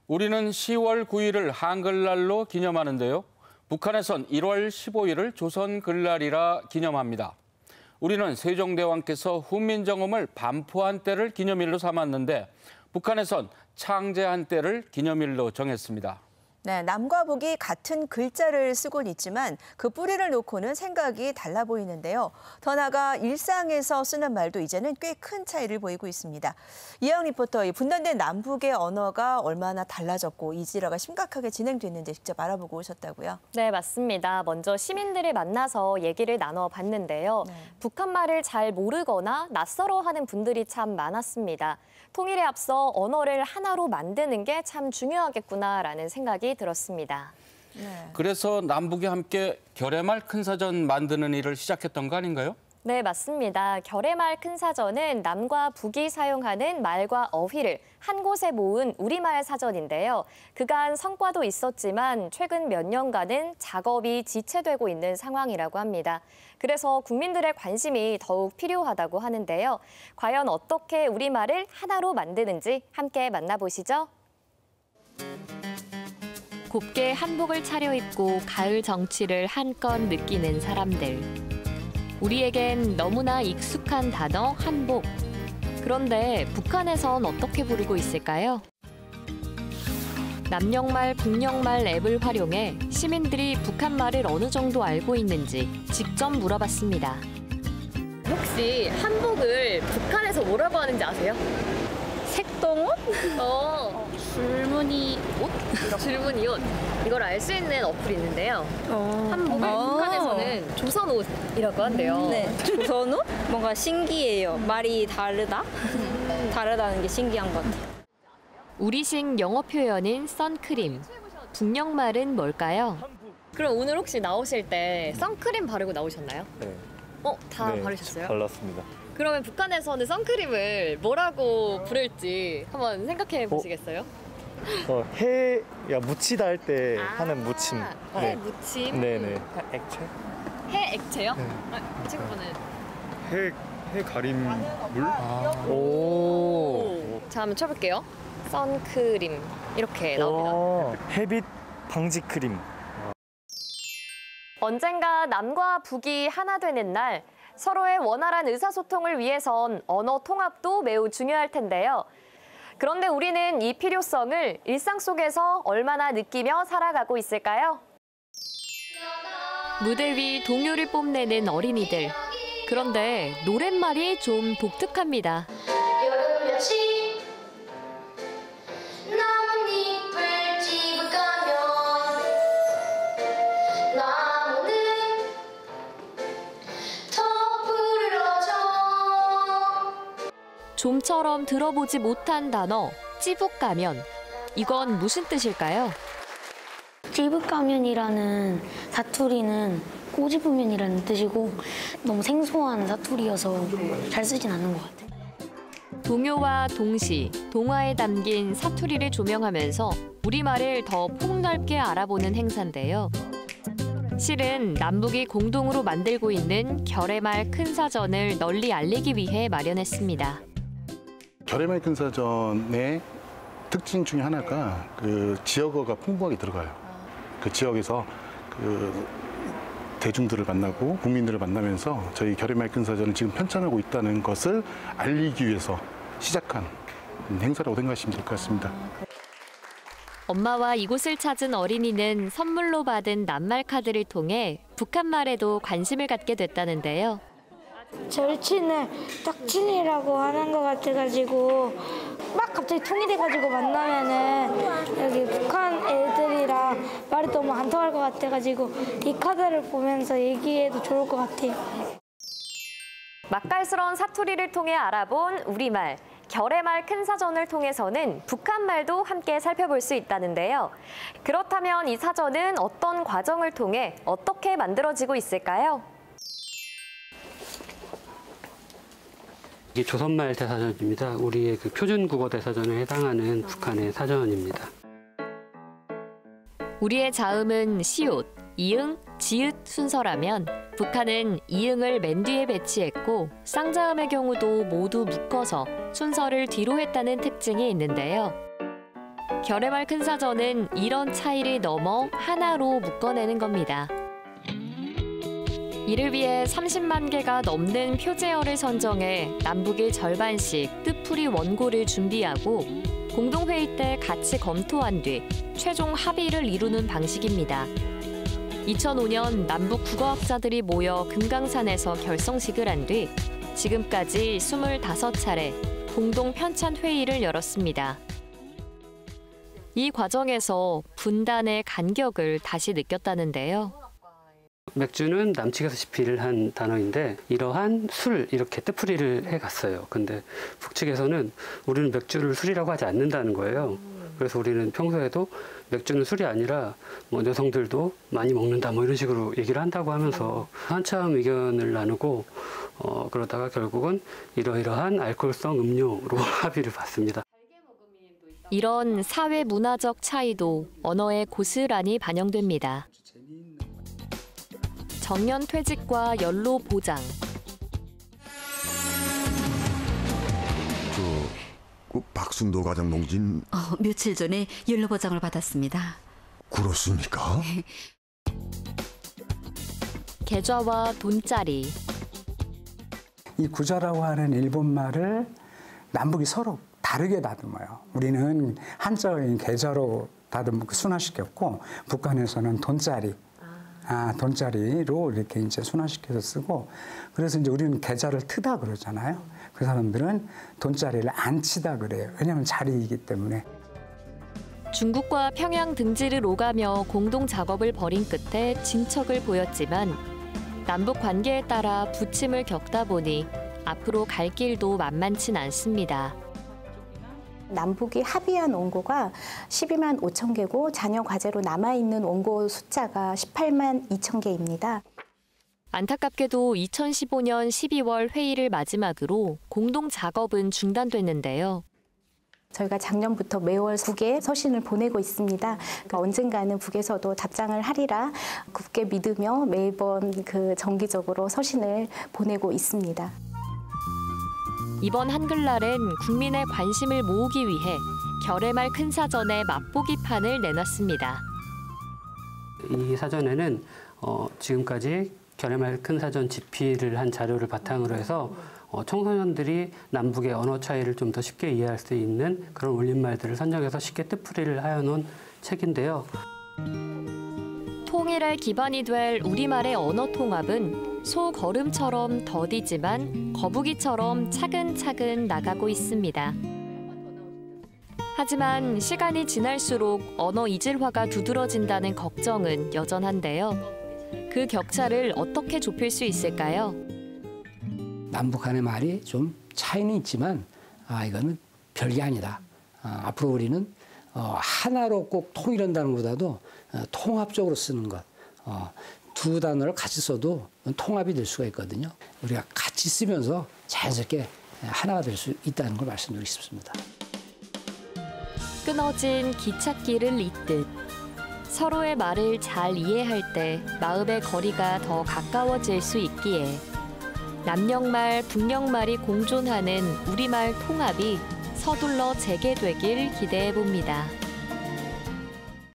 우리는 10월 9일을 한글날로 기념하는데요. 북한에선 1월 15일을 조선글날이라 기념합니다. 우리는 세종대왕께서 훈민정음을 반포한 때를 기념일로 삼았는데 북한에선 창제한 때를 기념일로 정했습니다. 네, 남과 북이 같은 글자를 쓰곤 있지만 그 뿌리를 놓고는 생각이 달라 보이는데요. 더 나아가 일상에서 쓰는 말도 이제는 꽤 큰 차이를 보이고 있습니다. 이하영 리포터, 분단된 남북의 언어가 얼마나 달라졌고 이 질화가 심각하게 진행됐는지 직접 알아보고 오셨다고요? 네, 맞습니다. 먼저 시민들을 만나서 얘기를 나눠봤는데요. 북한 말을 잘 모르거나 낯설어하는 분들이 참 많았습니다. 통일에 앞서 언어를 하나로 만드는 게 참 중요하겠구나라는 생각이 들었습니다. 네. 그래서 남북이 함께 결의말 큰사전 만드는 일을 시작했던 거 아닌가요? 네, 맞습니다. 결의말 큰사전은 남과 북이 사용하는 말과 어휘를 한 곳에 모은 우리말 사전인데요. 그간 성과도 있었지만 최근 몇 년간은 작업이 지체되고 있는 상황이라고 합니다. 그래서 국민들의 관심이 더욱 필요하다고 하는데요. 과연 어떻게 우리말을 하나로 만드는지 함께 만나보시죠. 곱게 한복을 차려입고 가을 정취를 한껏 느끼는 사람들. 우리에겐 너무나 익숙한 단어 한복. 그런데 북한에선 어떻게 부르고 있을까요? 남녘말, 북녘말 앱을 활용해 시민들이 북한 말을 어느 정도 알고 있는지 직접 물어봤습니다. 혹시 한복을 북한에서 뭐라고 하는지 아세요? 색동옷? 줄무늬 옷? 줄무늬 옷. 이걸 알 수 있는 어플이 있는데요. 한복을 북한에서는 조선 옷이라고 한대요. 네, 조선옷? 뭔가 신기해요. 말이 다르다? 다르다는 게 신기한 것 같아요. 우리식 영어 표현인 선크림. 북녘말은 뭘까요? 그럼 오늘 혹시 나오실 때 선크림 바르고 나오셨나요? 네. 다 바르셨어요? 발랐습니다. 그러면 북한에서는 선크림을 뭐라고 부를지 한번 생각해 보시겠어요? 해 묻히다 할 때 하는 무침. 해 무침? 네네. 액체? 해 액체요? 네. 친구분은? 해 가림 물? 오. 자, 한번 쳐볼게요. 선크림 이렇게 나옵니다. 햇빛 방지 크림. 언젠가 남과 북이 하나 되는 날, 서로의 원활한 의사소통을 위해선 언어 통합도 매우 중요할 텐데요. 그런데 우리는 이 필요성을 일상 속에서 얼마나 느끼며 살아가고 있을까요? 무대 위 동요를 뽐내는 어린이들. 그런데 노랫말이 좀 독특합니다. 여름볕이 나뭇잎을 집어가면 나무는 더 부러져. 좀처럼 들어보지 못한 단어 찌북가면. 이건 무슨 뜻일까요? 찌북가면이라는 사투리는 꼬집으면이라는 뜻이고 너무 생소한 사투리여서 잘 쓰진 않는 것 같아요. 동요와 동시, 동화에 담긴 사투리를 조명하면서 우리말을 더 폭넓게 알아보는 행사인데요. 실은 남북이 공동으로 만들고 있는 결의말 큰사전을 널리 알리기 위해 마련했습니다. 결의말 큰사전의 특징 중에 하나가 그 지역어가 풍부하게 들어가요. 그 지역에서 그 대중들을 만나고 국민들을 만나면서 저희 결의말 큰사전을 지금 편찬하고 있다는 것을 알리기 위해서 시작한 행사라고 생각하시면 될 것 같습니다. 엄마와 이곳을 찾은 어린이는 선물로 받은 낱말 카드를 통해 북한말에도 관심을 갖게 됐다는데요. 절친을 짝친이라고 하는 것 같아가지고 막 갑자기 통일해가지고 만나면은 여기 북한 애들이랑 말이 너무 안 통할 것 같아가지고 이 카드를 보면서 얘기해도 좋을 것 같아요. 맛깔스러운 사투리를 통해 알아본 우리말. 결의말 큰사전을 통해서는 북한말도 함께 살펴볼 수 있다는데요. 그렇다면 이 사전은 어떤 과정을 통해 어떻게 만들어지고 있을까요? 이게 조선말 대사전입니다. 우리의 그 표준 국어 대사전에 해당하는 북한의 사전입니다. 우리의 자음은 시옷, 이응, 지읒 순서라면 북한은 이응을 맨 뒤에 배치했고 쌍자음의 경우도 모두 묶어서 순서를 뒤로 했다는 특징이 있는데요. 결의말 큰사전은 이런 차이를 넘어 하나로 묶어내는 겁니다. 이를 위해 30만 개가 넘는 표제어를 선정해 남북일 절반씩 뜻풀이 원고를 준비하고 공동회의 때 같이 검토한 뒤 최종 합의를 이루는 방식입니다. 2005년 남북 국어학자들이 모여 금강산에서 결성식을 한 뒤 지금까지 25차례 공동 편찬 회의를 열었습니다. 이 과정에서 분단의 간격을 다시 느꼈다는데요. 맥주는 남측에서 집필을 한 단어인데 이러한 술 이렇게 뜻풀이를 해갔어요. 근데 북측에서는 우리는 맥주를 술이라고 하지 않는다는 거예요. 그래서 우리는 평소에도 맥주는 술이 아니라 뭐 여성들도 많이 먹는다 뭐 이런 식으로 얘기를 한다고 하면서 한참 의견을 나누고 그러다가 결국은 이러이러한 알코올성 음료로 합의를 봤습니다. 이런 사회 문화적 차이도 언어에 고스란히 반영됩니다. 정년 퇴직과 연로 보장. 그 박순도 과장 농진 며칠 전에 연로 보장을 받았습니다. 그렇습니까? 계좌와 돈짜리. 이 구자라고 하는 일본말을 남북이 서로 다르게 다듬어요. 우리는 한자어인 계좌로 순화시켰고 북한에서는 돈짜리. 돈짜리로 이렇게 이제 순화시켜서 쓰고, 그래서 이제 우리는 계좌를 트다 그러잖아요. 그 사람들은 돈짜리를 안 치다 그래요. 왜냐하면 자리이기 때문에. 중국과 평양 등지를 오가며 공동 작업을 벌인 끝에 진척을 보였지만 남북 관계에 따라 부침을 겪다 보니 앞으로 갈 길도 만만치 않습니다. 남북이 합의한 원고가 12만 5천 개고 잔여 과제로 남아있는 원고 숫자가 18만 2천 개입니다. 안타깝게도 2015년 12월 회의를 마지막으로 공동 작업은 중단됐는데요. 저희가 작년부터 매월 북에 서신을 보내고 있습니다. 그러니까 언젠가는 북에서도 답장을 하리라 굳게 믿으며 매번 정기적으로 서신을 보내고 있습니다. 이번 한글날엔 국민의 관심을 모으기 위해 결의말 큰사전의 맛보기판을 내놨습니다. 이 사전에는 지금까지 결의말 큰사전 집필을 한 자료를 바탕으로 해서 청소년들이 남북의 언어 차이를 좀 더 쉽게 이해할 수 있는 그런 올림말들을 선정해서 쉽게 뜻풀이를 하여놓은 책인데요. 통일의 기반이 될 우리말의 언어 통합은 소걸음처럼 더디지만 거북이처럼 차근차근 나가고 있습니다. 하지만 시간이 지날수록 언어 이질화가 두드러진다는 걱정은 여전한데요. 그 격차를 어떻게 좁힐 수 있을까요? 남북 간의 말이 좀 차이는 있지만 이거는 별게 아니다. 앞으로 우리는 하나로 꼭 통일한다는 것보다도 통합적으로 쓰는 것. 두 단어를 같이 써도 통합이 될 수가 있거든요. 우리가 같이 쓰면서 자연스럽게 하나가 될 수 있다는 걸 말씀드리고 싶습니다. 끊어진 기찻길을 잇듯 서로의 말을 잘 이해할 때 마음의 거리가 더 가까워질 수 있기에 남녘말, 북녘말이 공존하는 우리말 통합이 서둘러 재개되길 기대해 봅니다.